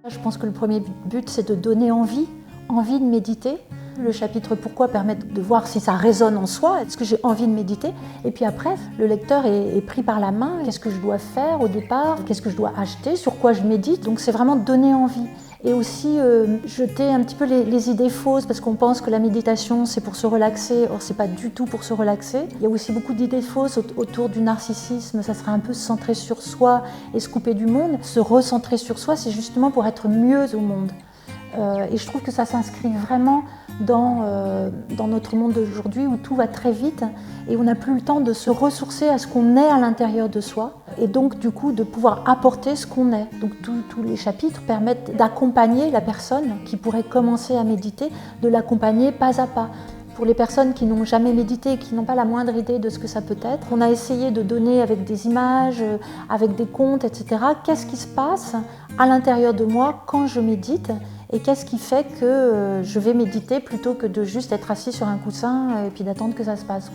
Je pense que le premier but, c'est de donner envie de méditer. Le chapitre Pourquoi permet de voir si ça résonne en soi, est-ce que j'ai envie de méditer? Et puis après, le lecteur est pris par la main. Qu'est-ce que je dois faire au départ? Qu'est-ce que je dois acheter? Sur quoi je médite? Donc c'est vraiment donner envie. Et aussi jeter un petit peu les idées fausses, parce qu'on pense que la méditation c'est pour se relaxer, or c'est pas du tout pour se relaxer. Il y a aussi beaucoup d'idées fausses autour du narcissisme, ça serait un peu se centrer sur soi et se couper du monde. Se recentrer sur soi, c'est justement pour être mieux au monde. Et je trouve que ça s'inscrit vraiment dans notre monde d'aujourd'hui où tout va très vite et on n'a plus le temps de se ressourcer à ce qu'on est à l'intérieur de soi et donc du coup de pouvoir apporter ce qu'on est. Donc tous les chapitres permettent d'accompagner la personne qui pourrait commencer à méditer, de l'accompagner pas à pas. Pour les personnes qui n'ont jamais médité et qui n'ont pas la moindre idée de ce que ça peut être, on a essayé de donner avec des images, avec des contes, etc. Qu'est-ce qui se passe à l'intérieur de moi quand je médite et qu'est-ce qui fait que je vais méditer plutôt que de juste être assis sur un coussin et puis d'attendre que ça se passe.